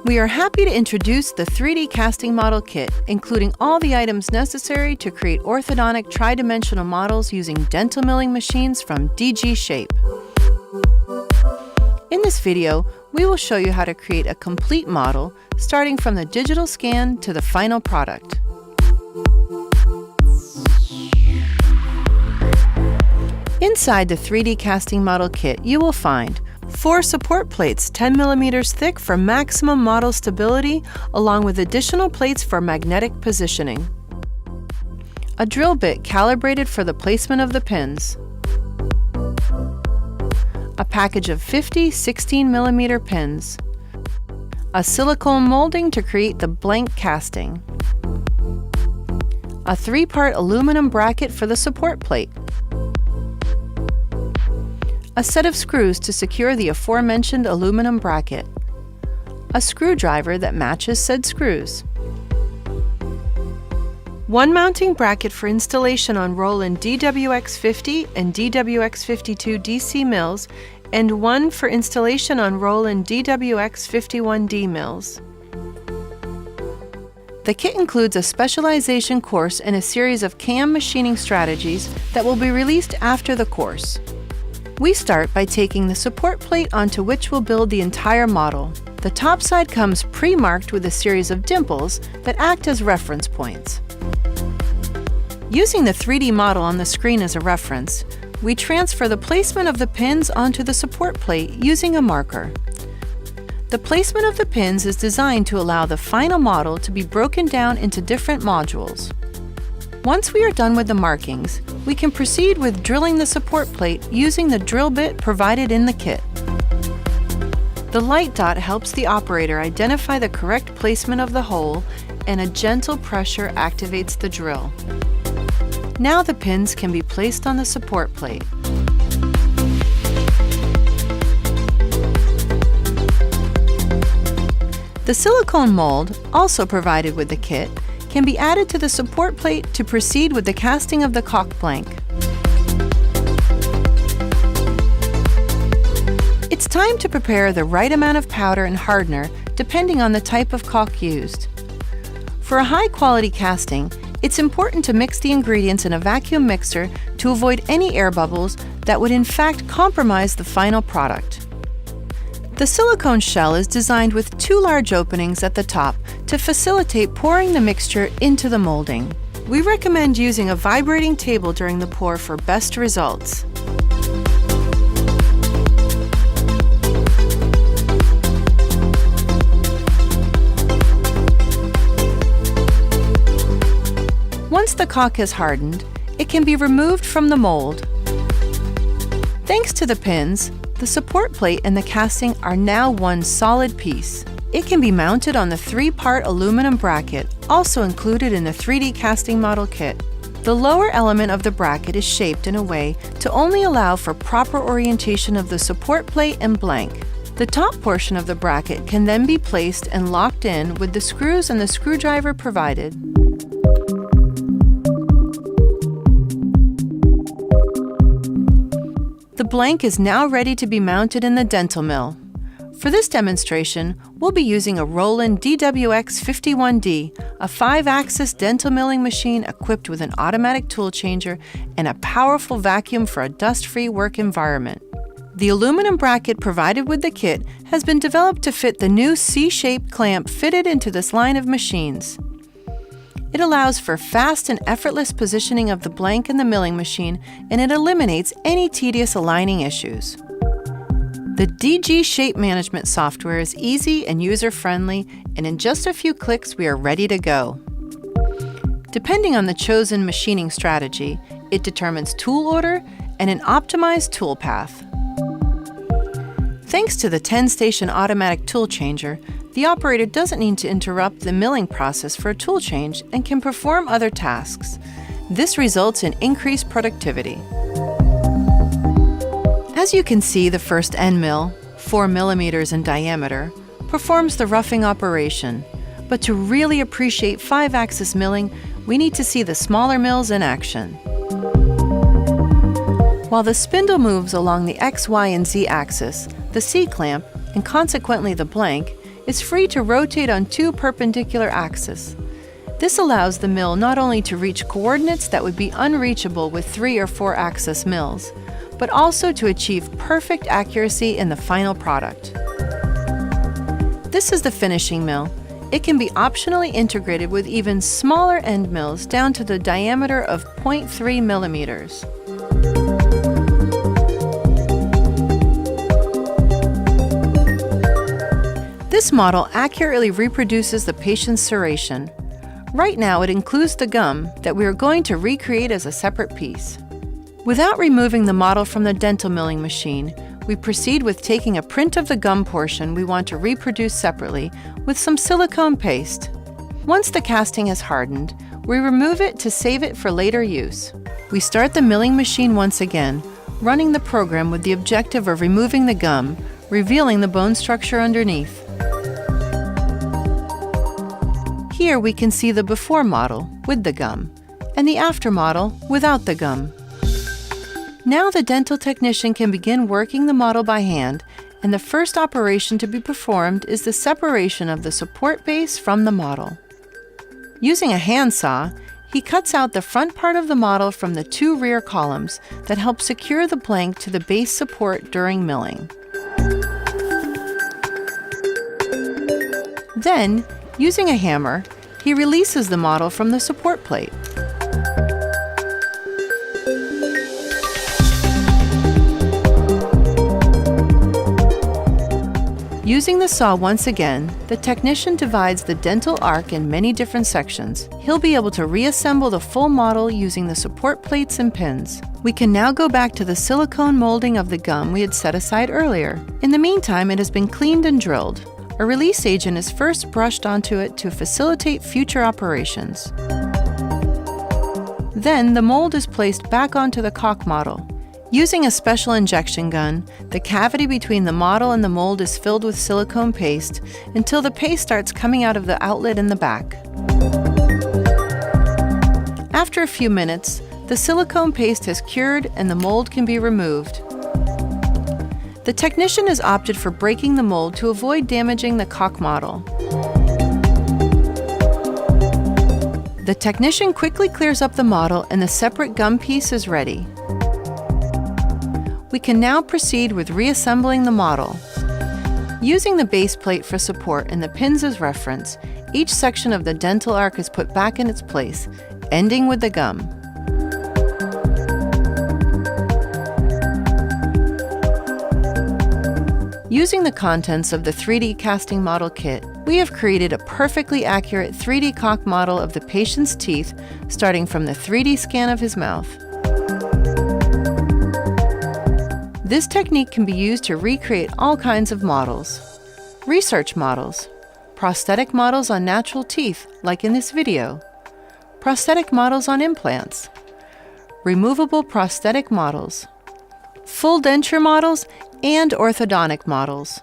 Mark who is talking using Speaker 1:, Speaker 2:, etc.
Speaker 1: We are happy to introduce the 3D casting model kit, including all the items necessary to create orthodontic tri-dimensional models using dental milling machines from DGShape. In this video, we will show you how to create a complete model, starting from the digital scan to the final product. Inside the 3D casting model kit, you will find 4 support plates 10 mm thick for maximum model stability, along with additional plates for magnetic positioning. A drill bit calibrated for the placement of the pins. A package of 50 16 mm pins. A silicone molding to create the blank casting. A 3-part aluminum bracket for the support plate. A set of screws to secure the aforementioned aluminum bracket. A screwdriver that matches said screws. 1 mounting bracket for installation on roll-in DWX50 and DWX52 DC mills, and 1 for installation on roll-in DWX51D mills. The kit includes a specialization course and a series of CAM machining strategies that will be released after the course. We start by taking the support plate onto which we'll build the entire model. The top side comes pre-marked with a series of dimples that act as reference points. Using the 3D model on the screen as a reference, we transfer the placement of the pins onto the support plate using a marker. The placement of the pins is designed to allow the final model to be broken down into different modules. Once we are done with the markings, we can proceed with drilling the support plate using the drill bit provided in the kit. The light dot helps the operator identify the correct placement of the hole, and a gentle pressure activates the drill. Now the pins can be placed on the support plate. The silicone mold, also provided with the kit, can be added to the support plate to proceed with the casting of the caulk blank. It's time to prepare the right amount of powder and hardener depending on the type of caulk used. For a high-quality casting, it's important to mix the ingredients in a vacuum mixer to avoid any air bubbles that would in fact compromise the final product. The silicone shell is designed with 2 large openings at the top to facilitate pouring the mixture into the molding. We recommend using a vibrating table during the pour for best results. Once the caulk has hardened, it can be removed from the mold. Thanks to the pins, the support plate and the casting are now one solid piece. It can be mounted on the 3-part aluminum bracket, also included in the 3D casting model kit. The lower element of the bracket is shaped in a way to only allow for proper orientation of the support plate and blank. The top portion of the bracket can then be placed and locked in with the screws and the screwdriver provided. The blank is now ready to be mounted in the dental mill. For this demonstration, we'll be using a roll-in DWX51D, a 5-axis dental milling machine equipped with an automatic tool changer and a powerful vacuum for a dust-free work environment. The aluminum bracket provided with the kit has been developed to fit the new C-shaped clamp fitted into this line of machines. It allows for fast and effortless positioning of the blank in the milling machine, and it eliminates any tedious aligning issues. The DGShape management software is easy and user-friendly, and in just a few clicks we are ready to go. Depending on the chosen machining strategy, it determines tool order and an optimized tool path. Thanks to the 10-station automatic tool changer, the operator doesn't need to interrupt the milling process for a tool change and can perform other tasks. This results in increased productivity. As you can see, the first end mill, 4 mm in diameter, performs the roughing operation. But to really appreciate 5-axis milling, we need to see the smaller mills in action. While the spindle moves along the X, Y, and Z axis, the C-clamp, and consequently the blank, is free to rotate on 2 perpendicular axes. This allows the mill not only to reach coordinates that would be unreachable with 3 or 4 axis mills, but also to achieve perfect accuracy in the final product. This is the finishing mill. It can be optionally integrated with even smaller end mills down to the diameter of 0.3 millimeters. This model accurately reproduces the patient's serration. Right now it includes the gum that we are going to recreate as a separate piece. Without removing the model from the dental milling machine, we proceed with taking a print of the gum portion we want to reproduce separately with some silicone paste. Once the casting has hardened, we remove it to save it for later use. We start the milling machine once again, running the program with the objective of removing the gum, revealing the bone structure underneath. Here we can see the before model with the gum and the after model without the gum. Now the dental technician can begin working the model by hand, and the first operation to be performed is the separation of the support base from the model. Using a handsaw, he cuts out the front part of the model from the 2 rear columns that help secure the blank to the base support during milling. Then, using a hammer, he releases the model from the support plate. Using the saw once again, the technician divides the dental arc in many different sections. He'll be able to reassemble the full model using the support plates and pins. We can now go back to the silicone molding of the gum we had set aside earlier. In the meantime, it has been cleaned and drilled. A release agent is first brushed onto it to facilitate future operations. Then the mold is placed back onto the caulk model. Using a special injection gun, the cavity between the model and the mold is filled with silicone paste until the paste starts coming out of the outlet in the back. After a few minutes, the silicone paste has cured and the mold can be removed. The technician has opted for breaking the mold to avoid damaging the caulk model. The technician quickly clears up the model and the separate gum piece is ready. We can now proceed with reassembling the model. Using the base plate for support and the pins as reference, each section of the dental arc is put back in its place, ending with the gum. Using the contents of the 3D casting model kit, we have created a perfectly accurate 3D caulk model of the patient's teeth, starting from the 3D scan of his mouth. This technique can be used to recreate all kinds of models. Research models, prosthetic models on natural teeth, like in this video, prosthetic models on implants, removable prosthetic models, full denture models, and orthodontic models.